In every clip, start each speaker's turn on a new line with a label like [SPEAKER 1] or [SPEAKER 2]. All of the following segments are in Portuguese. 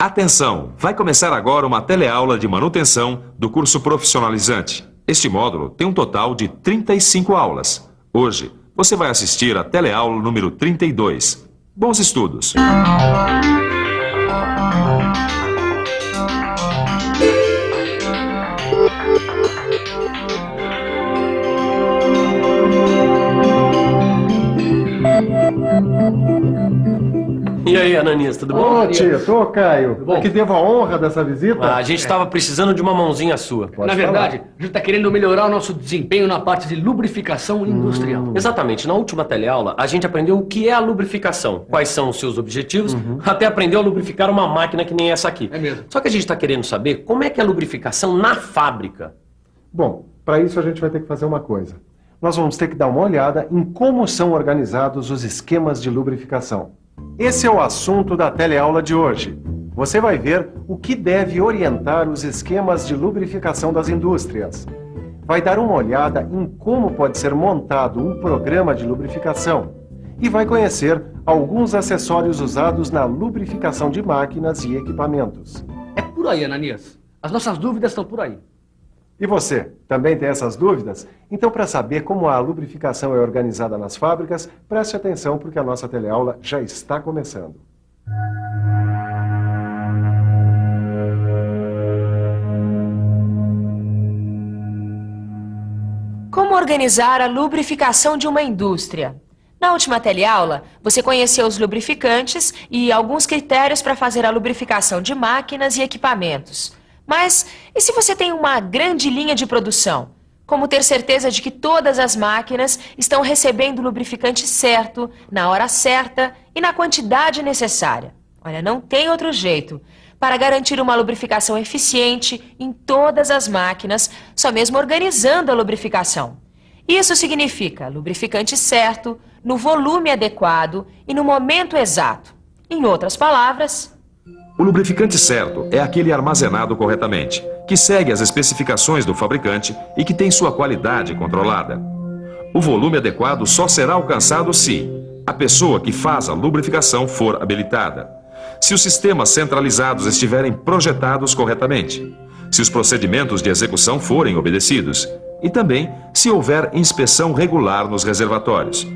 [SPEAKER 1] Atenção! Vai começar agora uma teleaula de manutenção do curso profissionalizante. Este módulo tem um total de 35 aulas. Hoje, você vai assistir a teleaula número 32. Bons estudos!
[SPEAKER 2] E aí, Ananias, tudo bom?
[SPEAKER 3] Ô, tio, tô, Caio.
[SPEAKER 2] Bom.
[SPEAKER 3] Eu que devo a honra dessa visita.
[SPEAKER 2] A gente estava precisando de uma mãozinha sua.
[SPEAKER 4] Na verdade, a gente está querendo melhorar o nosso desempenho na parte de lubrificação industrial.
[SPEAKER 2] Exatamente. Na última teleaula, a gente aprendeu o que é a lubrificação, quais são os seus objetivos, até aprendeu a lubrificar uma máquina que nem essa aqui.
[SPEAKER 4] É mesmo.
[SPEAKER 2] Só que a gente está querendo saber como é que é a lubrificação na fábrica.
[SPEAKER 3] Bom, para isso a gente vai ter que fazer uma coisa. Nós vamos ter que dar uma olhada em como são organizados os esquemas de lubrificação. Esse é o assunto da teleaula de hoje. Você vai ver o que deve orientar os esquemas de lubrificação das indústrias. Vai dar uma olhada em como pode ser montado um programa de lubrificação. E vai conhecer alguns acessórios usados na lubrificação de máquinas e equipamentos.
[SPEAKER 4] É por aí, Ananias. As nossas dúvidas estão por aí.
[SPEAKER 3] E você, também tem essas dúvidas? Então, para saber como a lubrificação é organizada nas fábricas, preste atenção porque a nossa teleaula já está começando.
[SPEAKER 5] Como organizar a lubrificação de uma indústria? Na última teleaula, você conheceu os lubrificantes e alguns critérios para fazer a lubrificação de máquinas e equipamentos. Mas e se você tem uma grande linha de produção? Como ter certeza de que todas as máquinas estão recebendo o lubrificante certo, na hora certa e na quantidade necessária? Olha, não tem outro jeito. Para garantir uma lubrificação eficiente em todas as máquinas, só mesmo organizando a lubrificação. Isso significa lubrificante certo, no volume adequado e no momento exato. Em outras palavras...
[SPEAKER 1] O lubrificante certo é aquele armazenado corretamente, que segue as especificações do fabricante e que tem sua qualidade controlada. O volume adequado só será alcançado se a pessoa que faz a lubrificação for habilitada, se os sistemas centralizados estiverem projetados corretamente, se os procedimentos de execução forem obedecidos e também se houver inspeção regular nos reservatórios.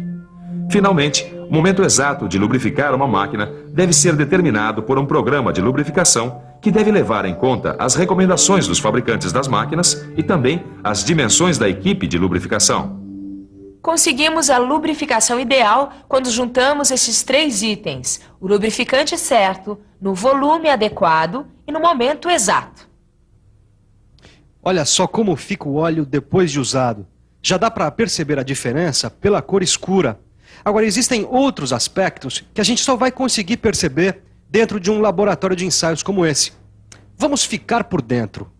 [SPEAKER 1] Finalmente, o momento exato de lubrificar uma máquina deve ser determinado por um programa de lubrificação que deve levar em conta as recomendações dos fabricantes das máquinas e também as dimensões da equipe de lubrificação.
[SPEAKER 5] Conseguimos a lubrificação ideal quando juntamos esses 3 itens: o lubrificante certo, no volume adequado e no momento exato.
[SPEAKER 6] Olha só como fica o óleo depois de usado. Já dá para perceber a diferença pela cor escura. Agora, existem outros aspectos que a gente só vai conseguir perceber dentro de um laboratório de ensaios como esse. Vamos ficar por dentro.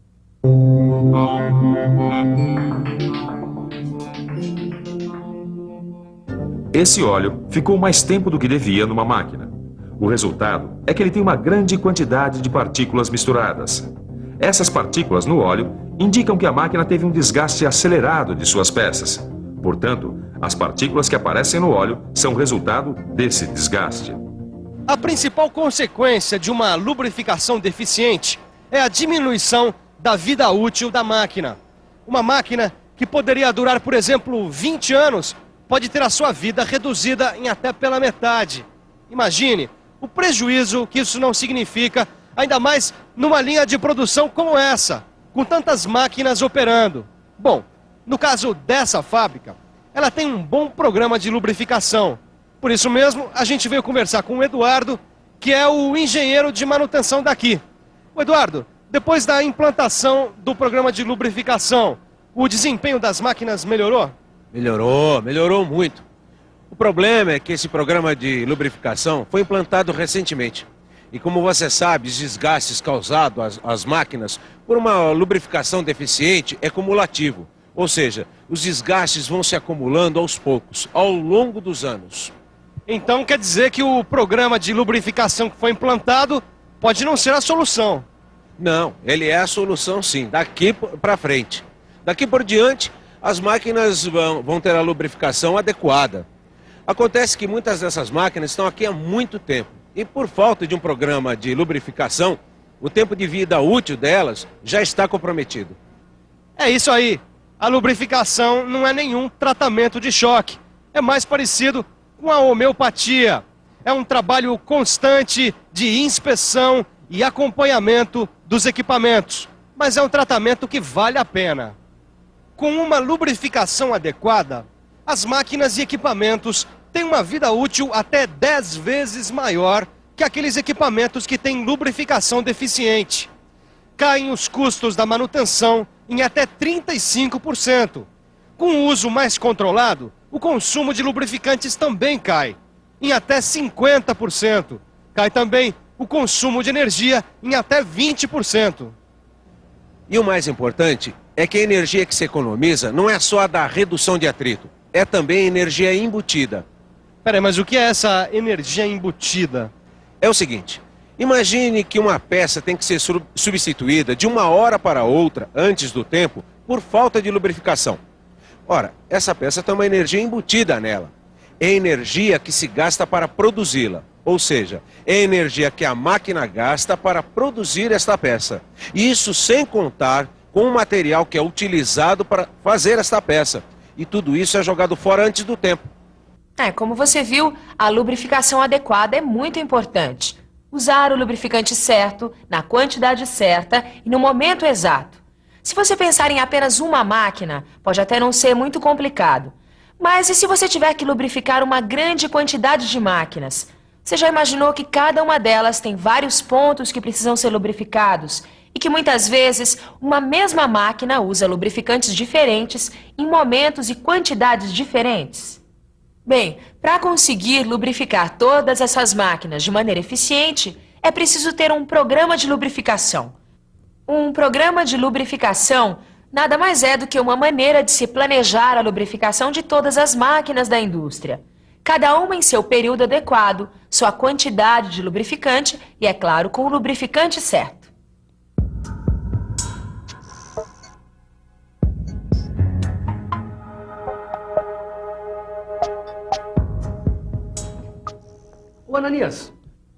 [SPEAKER 1] Esse óleo ficou mais tempo do que devia numa máquina. O resultado é que ele tem uma grande quantidade de partículas misturadas. Essas partículas no óleo indicam que a máquina teve um desgaste acelerado de suas peças. Portanto, as partículas que aparecem no óleo são resultado desse desgaste.
[SPEAKER 6] A principal consequência de uma lubrificação deficiente é a diminuição da vida útil da máquina. Uma máquina que poderia durar, por exemplo, 20 anos, pode ter a sua vida reduzida em até pela metade. Imagine o prejuízo que isso não significa, ainda mais numa linha de produção como essa, com tantas máquinas operando. Bom, no caso dessa fábrica, ela tem um bom programa de lubrificação. Por isso mesmo, a gente veio conversar com o Eduardo, que é o engenheiro de manutenção daqui. O Eduardo, depois da implantação do programa de lubrificação, o desempenho das máquinas melhorou?
[SPEAKER 7] Melhorou muito. O problema é que esse programa de lubrificação foi implantado recentemente. E como você sabe, os desgastes causados às máquinas por uma lubrificação deficiente é cumulativo. Ou seja, os desgastes vão se acumulando aos poucos, ao longo dos anos.
[SPEAKER 6] Então quer dizer que o programa de lubrificação que foi implantado pode não ser a solução.
[SPEAKER 7] Não, ele é a solução sim, daqui para frente. Daqui por diante, as máquinas vão ter a lubrificação adequada. Acontece que muitas dessas máquinas estão aqui há muito tempo E por falta de um programa de lubrificação, o tempo de vida útil delas já está comprometido.
[SPEAKER 6] É isso aí. A lubrificação não é nenhum tratamento de choque. É mais parecido com a homeopatia. É um trabalho constante de inspeção e acompanhamento dos equipamentos. Mas é um tratamento que vale a pena. Com uma lubrificação adequada, as máquinas e equipamentos têm uma vida útil até 10 vezes maior que aqueles equipamentos que têm lubrificação deficiente. Caem os custos da manutenção em até 35%. Com o uso mais controlado, o consumo de lubrificantes também cai, em até 50%. Cai também o consumo de energia em até 20%.
[SPEAKER 7] E o mais importante é que a energia que se economiza não é só a da redução de atrito, é também energia embutida.
[SPEAKER 6] Peraí, mas o que é essa energia embutida?
[SPEAKER 7] É o seguinte, imagine que uma peça tem que ser substituída de uma hora para outra, antes do tempo, por falta de lubrificação. Ora, essa peça tem uma energia embutida nela. É energia que se gasta para produzi-la. Ou seja, é energia que a máquina gasta para produzir esta peça. Isso sem contar com o material que é utilizado para fazer esta peça. E tudo isso é jogado fora antes do tempo.
[SPEAKER 5] Como você viu, a lubrificação adequada é muito importante. Usar o lubrificante certo, na quantidade certa e no momento exato. Se você pensar em apenas uma máquina, pode até não ser muito complicado. Mas e se você tiver que lubrificar uma grande quantidade de máquinas? Você já imaginou que cada uma delas tem vários pontos que precisam ser lubrificados e que muitas vezes uma mesma máquina usa lubrificantes diferentes em momentos e quantidades diferentes? Bem, para conseguir lubrificar todas essas máquinas de maneira eficiente, é preciso ter um programa de lubrificação. Um programa de lubrificação nada mais é do que uma maneira de se planejar a lubrificação de todas as máquinas da indústria. Cada uma em seu período adequado, sua quantidade de lubrificante e, é claro, com o lubrificante certo.
[SPEAKER 4] Ô Ananias,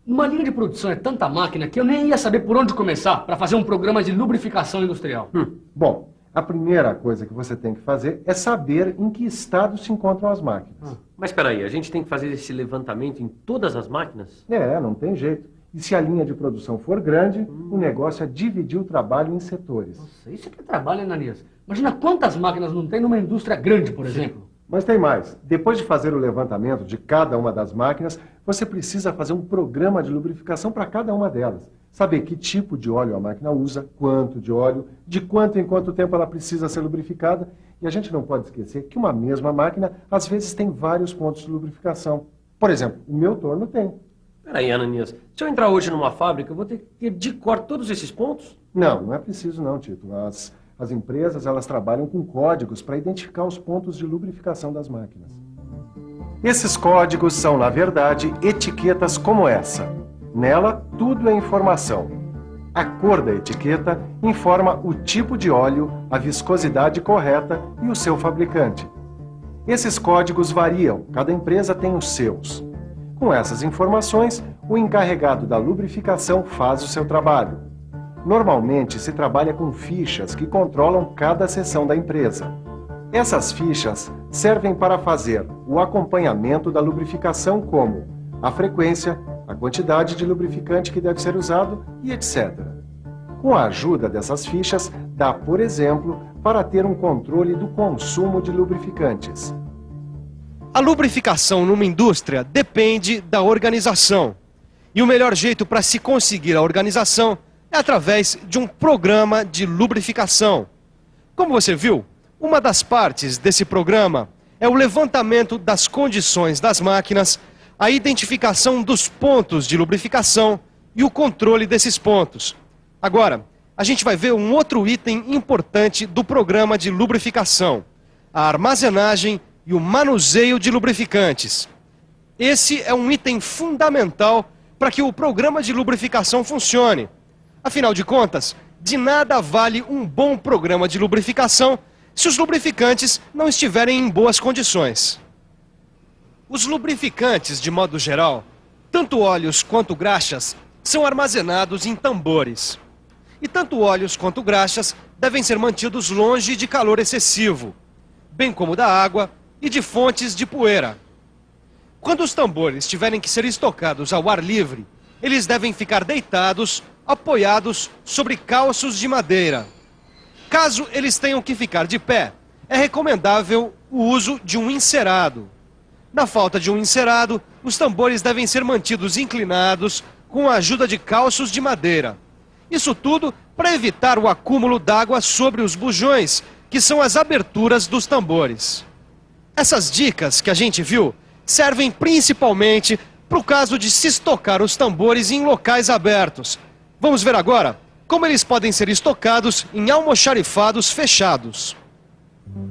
[SPEAKER 4] numa linha de produção é tanta máquina que eu nem ia saber por onde começar para fazer um programa de lubrificação industrial.
[SPEAKER 3] Bom, a primeira coisa que você tem que fazer é saber em que estado se encontram as máquinas.
[SPEAKER 2] Mas espera aí, a gente tem que fazer esse levantamento em todas as máquinas?
[SPEAKER 3] Não tem jeito. E se a linha de produção for grande, o negócio é dividir o trabalho em setores.
[SPEAKER 4] Nossa, isso que é trabalho, Ananias. Imagina quantas máquinas não tem numa indústria grande, por exemplo.
[SPEAKER 3] Mas tem mais. Depois de fazer o levantamento de cada uma das máquinas, você precisa fazer um programa de lubrificação para cada uma delas. Saber que tipo de óleo a máquina usa, quanto de óleo, de quanto em quanto tempo ela precisa ser lubrificada. E a gente não pode esquecer que uma mesma máquina, às vezes, tem vários pontos de lubrificação. Por exemplo, o meu torno tem.
[SPEAKER 2] Peraí, Ananias, se eu entrar hoje numa fábrica, eu vou ter que ter de cor todos esses pontos?
[SPEAKER 3] Não é preciso não, Tito. As empresas, elas trabalham com códigos para identificar os pontos de lubrificação das máquinas. Esses códigos são, na verdade, etiquetas como essa. Nela, tudo é informação. A cor da etiqueta informa o tipo de óleo, a viscosidade correta e o seu fabricante. Esses códigos variam, cada empresa tem os seus. Com essas informações, o encarregado da lubrificação faz o seu trabalho. Normalmente se trabalha com fichas que controlam cada seção da empresa. Essas fichas servem para fazer o acompanhamento da lubrificação, como a frequência, a quantidade de lubrificante que deve ser usado e etc. Com a ajuda dessas fichas, dá, por exemplo, para ter um controle do consumo de lubrificantes.
[SPEAKER 6] A lubrificação numa indústria depende da organização. E o melhor jeito para se conseguir a organização é através de um programa de lubrificação. Como você viu, uma das partes desse programa é o levantamento das condições das máquinas, a identificação dos pontos de lubrificação e o controle desses pontos. Agora, a gente vai ver um outro item importante do programa de lubrificação: a armazenagem e o manuseio de lubrificantes. Esse é um item fundamental para que o programa de lubrificação funcione. Afinal de contas, de nada vale um bom programa de lubrificação se os lubrificantes não estiverem em boas condições. Os lubrificantes, de modo geral, Tanto óleos quanto graxas são armazenados em tambores. E tanto óleos quanto graxas devem ser mantidos longe de calor excessivo, bem como da água e de fontes de poeira. Quando os tambores tiverem que ser estocados ao ar livre, eles devem ficar deitados, apoiados sobre calços de madeira. Caso eles tenham que ficar de pé, é recomendável o uso de um encerado. Na falta de um encerado, os tambores devem ser mantidos inclinados com a ajuda de calços de madeira. Isso tudo para evitar o acúmulo d'água sobre os bujões, que são as aberturas dos tambores. Essas dicas que a gente viu servem principalmente para o caso de se estocar os tambores em locais abertos. Vamos ver agora como eles podem ser estocados em almoxarifados fechados.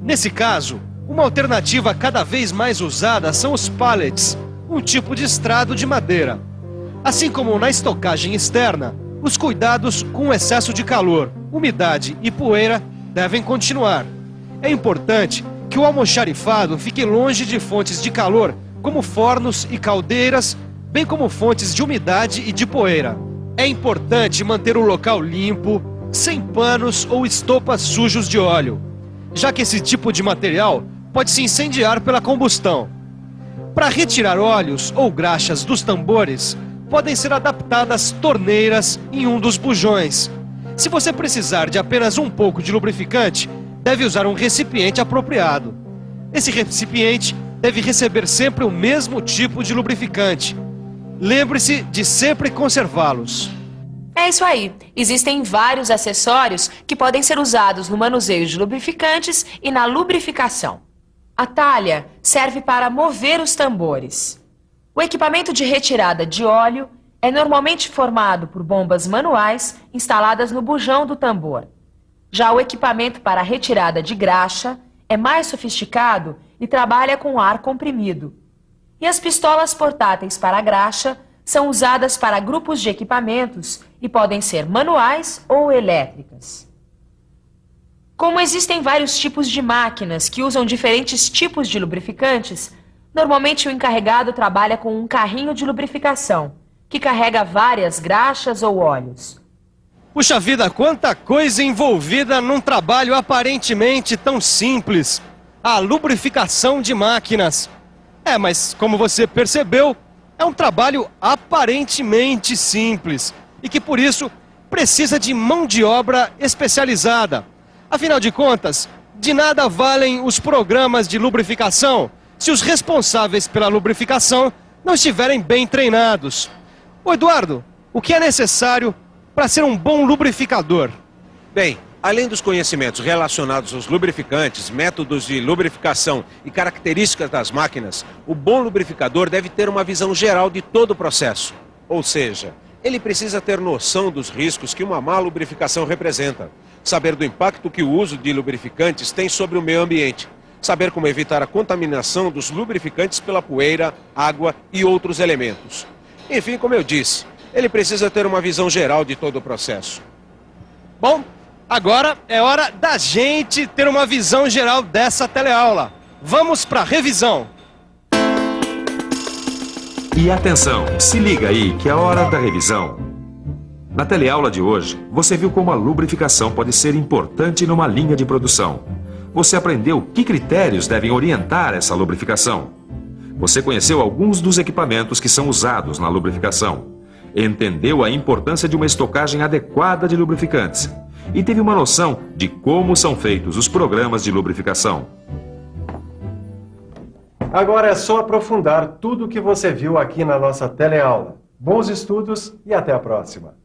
[SPEAKER 6] Nesse caso, uma alternativa cada vez mais usada são os pallets, um tipo de estrado de madeira. Assim como na estocagem externa, os cuidados com o excesso de calor, umidade e poeira devem continuar. É importante que o almoxarifado fique longe de fontes de calor, como fornos e caldeiras, bem como fontes de umidade e de poeira. É importante manter o local limpo, sem panos ou estopas sujos de óleo, já que esse tipo de material pode se incendiar pela combustão. Para retirar óleos ou graxas dos tambores, podem ser adaptadas torneiras em um dos bujões. Se você precisar de apenas um pouco de lubrificante, deve usar um recipiente apropriado. Esse recipiente deve receber sempre o mesmo tipo de lubrificante. Lembre-se de sempre conservá-los.
[SPEAKER 5] É isso aí. Existem vários acessórios que podem ser usados no manuseio de lubrificantes e na lubrificação. A talha serve para mover os tambores. O equipamento de retirada de óleo é normalmente formado por bombas manuais instaladas no bujão do tambor. Já o equipamento para retirada de graxa é mais sofisticado e trabalha com ar comprimido. E as pistolas portáteis para graxa são usadas para grupos de equipamentos e podem ser manuais ou elétricas. Como existem vários tipos de máquinas que usam diferentes tipos de lubrificantes, normalmente o encarregado trabalha com um carrinho de lubrificação, que carrega várias graxas ou óleos.
[SPEAKER 6] Puxa vida, quanta coisa envolvida num trabalho aparentemente tão simples. A lubrificação de máquinas. Mas como você percebeu, é um trabalho aparentemente simples e que por isso precisa de mão de obra especializada. Afinal de contas, de nada valem os programas de lubrificação se os responsáveis pela lubrificação não estiverem bem treinados. Ô Eduardo, o que é necessário para ser um bom lubrificador?
[SPEAKER 7] Bem, além dos conhecimentos relacionados aos lubrificantes, métodos de lubrificação e características das máquinas, o bom lubrificador deve ter uma visão geral de todo o processo. Ou seja, ele precisa ter noção dos riscos que uma má lubrificação representa, saber do impacto que o uso de lubrificantes tem sobre o meio ambiente, saber como evitar a contaminação dos lubrificantes pela poeira, água e outros elementos. Enfim, como eu disse, ele precisa ter uma visão geral de todo o processo.
[SPEAKER 6] Bom, agora é hora da gente ter uma visão geral dessa teleaula. Vamos para a revisão.
[SPEAKER 1] E atenção, se liga aí que é a hora da revisão. Na teleaula de hoje, você viu como a lubrificação pode ser importante numa linha de produção. Você aprendeu que critérios devem orientar essa lubrificação. Você conheceu alguns dos equipamentos que são usados na lubrificação. Entendeu a importância de uma estocagem adequada de lubrificantes. E teve uma noção de como são feitos os programas de lubrificação.
[SPEAKER 3] Agora é só aprofundar tudo o que você viu aqui na nossa teleaula. Bons estudos e até a próxima!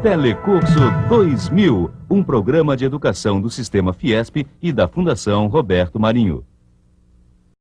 [SPEAKER 8] Telecurso 2000, um programa de educação do Sistema Fiesp e da Fundação Roberto Marinho.